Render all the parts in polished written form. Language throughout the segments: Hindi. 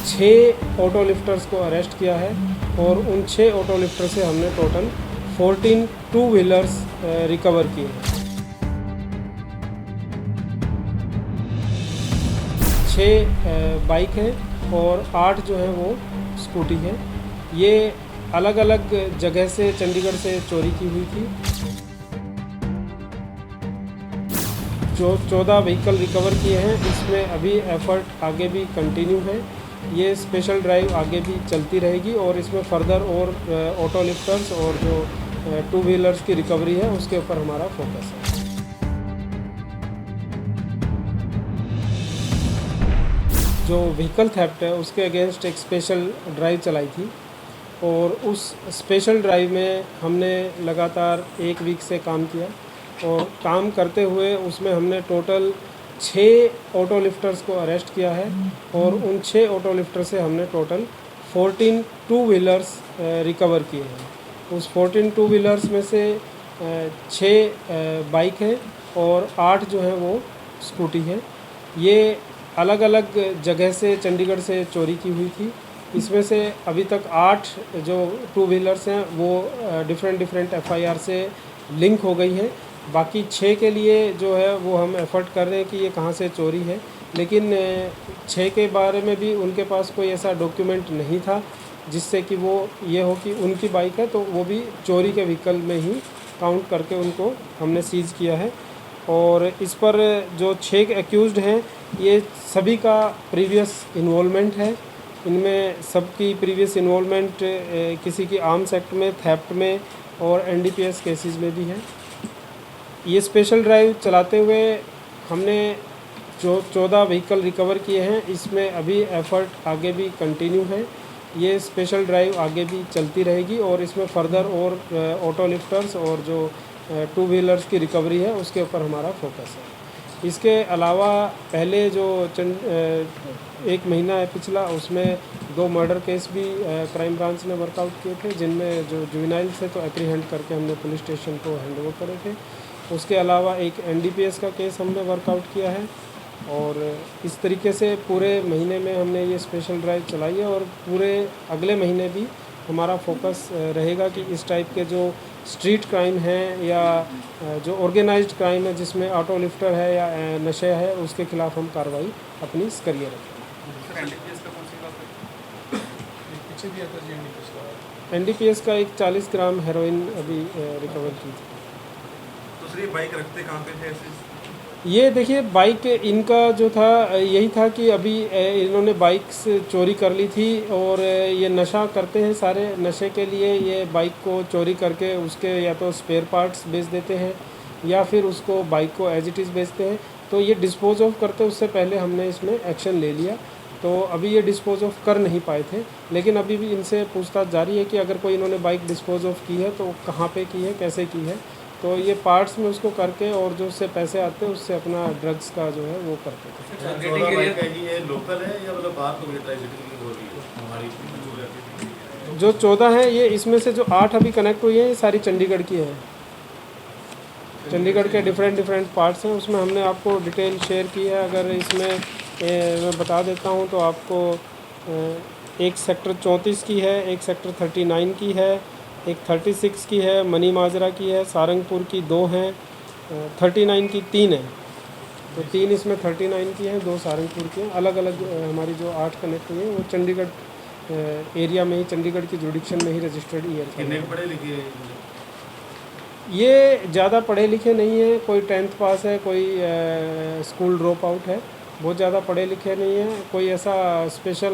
6 ऑटो लिफ्टर्स को अरेस्ट किया है और उन 6 ऑटो लिफ्टर से हमने टोटल 14 टू व्हीलर्स रिकवर किए हैं। 6 बाइक हैं और 8 जो है वो स्कूटी है। ये अलग अलग जगह से चंडीगढ़ से चोरी की हुई थी। जो 14 व्हीकल रिकवर किए हैं, इसमें अभी एफर्ट आगे भी कंटिन्यू है। ये स्पेशल ड्राइव आगे भी चलती रहेगी और इसमें फर्दर और ऑटो लिफ्टर्स और जो टू व्हीलर्स की रिकवरी है उसके ऊपर हमारा फोकस है। जो व्हीकल थेफ्ट है उसके अगेंस्ट एक स्पेशल ड्राइव चलाई थी और उस स्पेशल ड्राइव में हमने लगातार 1 वीक से काम किया और काम करते हुए उसमें हमने टोटल 6 ऑटो लिफ्टर्स को अरेस्ट किया है और उन 6 ऑटो लिफ्टर से हमने टोटल 14 टू व्हीलर्स रिकवर किए हैं। उस 14 टू व्हीलर्स में से 6 बाइक हैं और 8 जो हैं वो स्कूटी है। ये अलग अलग जगह से चंडीगढ़ से चोरी की हुई थी। इसमें से अभी तक 8 जो टू व्हीलर्स हैं वो डिफरेंट एफआईआर से लिंक हो गई है। बाकी 6 के लिए जो है वो हम एफर्ट कर रहे हैं कि ये कहाँ से चोरी है, लेकिन 6 के बारे में भी उनके पास कोई ऐसा डॉक्यूमेंट नहीं था जिससे कि वो ये हो कि उनकी बाइक है, तो वो भी चोरी के व्हीकल में ही काउंट करके उनको हमने सीज़ किया है। और इस पर जो 6 एक्यूज़्ड हैं ये सभी का प्रीवियस इन्वॉल्वमेंट है। इनमें सबकी प्रीवियस इन्वॉल्वमेंट किसी की आर्म्स एक्ट में, थेफ्ट में और एनडीपीएस केसेस में भी है। ये स्पेशल ड्राइव चलाते हुए हमने जो 14 व्हीकल रिकवर किए हैं, इसमें अभी एफर्ट आगे भी कंटिन्यू है। ये स्पेशल ड्राइव आगे भी चलती रहेगी और इसमें फर्दर और ऑटो लिफ्टर्स और जो टू व्हीलर्स की रिकवरी है उसके ऊपर हमारा फोकस है। इसके अलावा पहले जो 1 महीना है पिछला, उसमें 2 मर्डर केस भी क्राइम ब्रांच ने वर्कआउट किए थे, जिनमें जो जुवेनाइल से तो एप्रीहेंड करके हमने पुलिस स्टेशन को हैंडओवर करे थे। उसके अलावा एक एनडीपीएस का केस हमने वर्कआउट किया है और इस तरीके से पूरे महीने में हमने ये स्पेशल ड्राइव चलाई है और पूरे अगले महीने भी हमारा फोकस रहेगा कि इस टाइप के जो स्ट्रीट क्राइम है या जो ऑर्गेनाइज्ड क्राइम है जिसमें ऑटो लिफ्टर है या नशे है, उसके खिलाफ हम कार्रवाई अपनी करिए रखें। एनडीपीएस का एक 40 ग्राम हेरोइन अभी रिकवर की थी। दूसरी बाइक रखते कहाँ पे थे ऐसे? ये देखिए, बाइक इनका जो था यही था कि अभी इन्होंने बाइक्स चोरी कर ली थी और ये नशा करते हैं। सारे नशे के लिए ये बाइक को चोरी करके उसके या तो स्पेयर पार्ट्स बेच देते हैं या फिर उसको बाइक को एज इट इज़ बेचते हैं। तो ये डिस्पोज ऑफ करते उससे पहले हमने इसमें एक्शन ले लिया। तो अभी ये डिस्पोज ऑफ कर नहीं पाए थे, लेकिन अभी भी इनसे पूछताछ जारी है कि अगर कोई इन्होंने बाइक डिस्पोज ऑफ की है तो कहाँ पे की है, कैसे की है। तो ये पार्ट्स में उसको करके और जो उससे पैसे आते हैं उससे अपना ड्रग्स का जो है वो करते थे। लोकल है या मतलब बाहर को जो 14 हैं ये, इसमें से जो 8 अभी कनेक्ट हुई हैं ये सारी चंडीगढ़ की है। चंडीगढ़ के डिफरेंट पार्ट्स हैं, उसमें हमने आपको डिटेल शेयर की है। अगर इसमें मैं बता देता हूँ तो आपको एक सेक्टर 34 की है, एक सेक्टर 39 की है, एक 36 की है, मनी माजरा की है, सारंगपुर की 2 हैं, 39 की 3 है। तो 3 इसमें 39 की हैं, 2 सारंगपुर की हैं। अलग अलग हमारी जो 8 कनेक्ट हुई हैं वो चंडीगढ़ एरिया में ही, चंडीगढ़ की जुडिक्शन में ही रजिस्टर्ड ईयर। कितने पढ़े लिखे? ये ज़्यादा पढ़े लिखे नहीं हैं, कोई 10th पास है, कोई स्कूल ड्रॉप आउट है। बहुत ज़्यादा पढ़े लिखे नहीं हैं, कोई ऐसा स्पेशल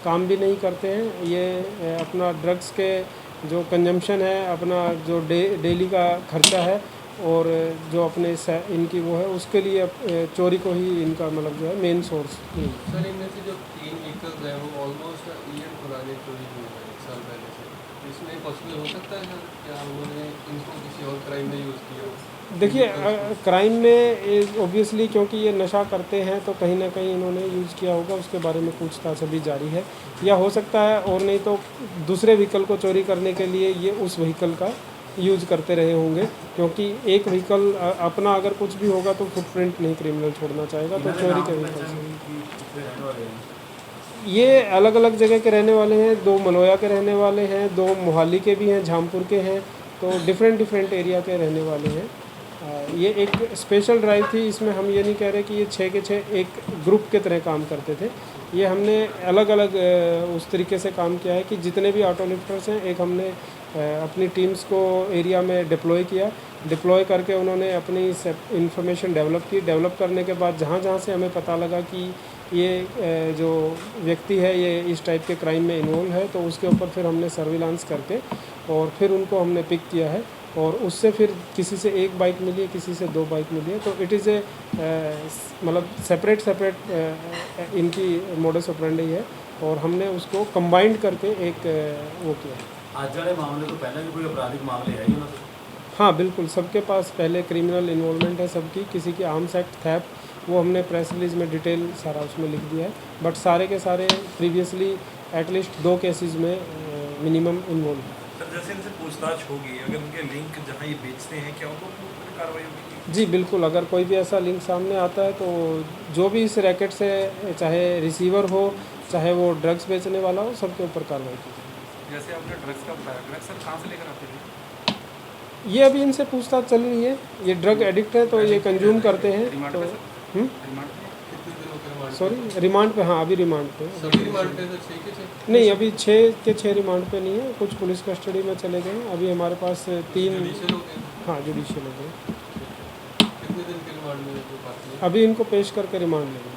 काम भी नहीं करते हैं। ये अपना ड्रग्स के जो कंजम्पशन है, अपना जो डेली का खर्चा है और जो अपने इनकी वो है उसके लिए चोरी को ही इनका मतलब जो है मेन सोर्स। सर, इनमें से जो 3 व्हीकल्स हैं वो ऑलमोस्ट ईयर पुराने चोरी हुए हैं, 1 साल पहले से। इसमें पॉसिबल हो सकता है सर क्या उन्होंने इनको किसी और क्राइम में यूज़ किया हो? देखिए, क्राइम में ऑब्वियसली क्योंकि ये नशा करते हैं तो कहीं ना कहीं इन्होंने यूज़ किया होगा, उसके बारे में पूछताछ अभी जारी है। या हो सकता है और नहीं तो दूसरे व्हीकल को चोरी करने के लिए ये उस व्हीकल का यूज़ करते रहे होंगे, क्योंकि एक व्हीकल अपना अगर कुछ भी होगा तो फुटप्रिंट नहीं क्रिमिनल छोड़ना चाहेगा। तो चोरी के व्हीकल ये अलग अलग जगह के रहने वाले हैं, 2 मलोया के रहने वाले हैं, 2 मोहाली के भी हैं, झामपुर के हैं, तो डिफरेंट एरिया के रहने वाले हैं। ये एक स्पेशल ड्राइव थी, इसमें हम ये नहीं कह रहे कि ये 6 के 6 एक ग्रुप के तरह काम करते थे। ये हमने अलग अलग उस तरीके से काम किया है कि जितने भी ऑटो लिफ्टर्स हैं, एक हमने अपनी टीम्स को एरिया में डिप्लॉय किया। डिप्लॉय करके उन्होंने अपनी इंफॉर्मेशन डेवलप की। डेवलप करने के बाद जहाँ जहाँ से हमें पता लगा कि ये जो व्यक्ति है ये इस टाइप के क्राइम में इन्वॉल्व है, तो उसके ऊपर फिर हमने सर्विलांस करके और फिर उनको हमने पिक किया है। और उससे फिर किसी से 1 बाइक मिली है, किसी से 2 बाइक मिली है। तो इट इज़ ए मतलब सेपरेट इनकी मोडस ऑपरेंडी है और हमने उसको कंबाइंड करके एक वो किया। आज वाले मामले तो पहले भी कोई आपराधिक मामले है ही ना? हाँ बिल्कुल, सबके पास पहले क्रिमिनल इन्वॉल्वमेंट है सबकी। किसी की आर्म्स एक्ट थेफ्ट वो हमने प्रेस रिलीज में डिटेल सारा उसमें लिख दिया है, बट सारे के सारे प्रीवियसली एटलीस्ट 2 केसेस में मिनिमम इन्वॉल्व है। सर जैसे इनसे पूछताछ होगी, अगर उनके लिंक जहाँ ये बेचते हैं, क्या उनको पूरी कार्रवाई होगी? जी बिल्कुल, अगर कोई भी ऐसा लिंक सामने आता है तो जो भी इस रैकेट से, चाहे रिसीवर हो चाहे वो ड्रग्स बेचने वाला हो, सबके ऊपर कार्रवाई की जाए। जैसे आपने ड्रग्स का बताया, ड्रग्स सर कहाँ से लेकर आते थे? ये अभी इनसे पूछताछ चल रही है। ये ड्रग एडिक्ट है तो ये कंज्यूम करते हैं। रिमांड तो पे सर? रिमांड पे? कितने दिनों के रिमांड? सॉरी, रिमांड पे? हाँ अभी रिमांड पे। सभी रिमांड पे तो 6 के 6? नहीं, अभी 6 के 6 रिमांड पे नहीं है, कुछ पुलिस कस्टडी में चले गए हैं। अभी हमारे पास 3 जुडिशियल हो गए? हाँ जुडिशियल हो गए। कितने दिन के रिमांड में जो बात है? अभी इनको पेश करके रिमांड लेंगे।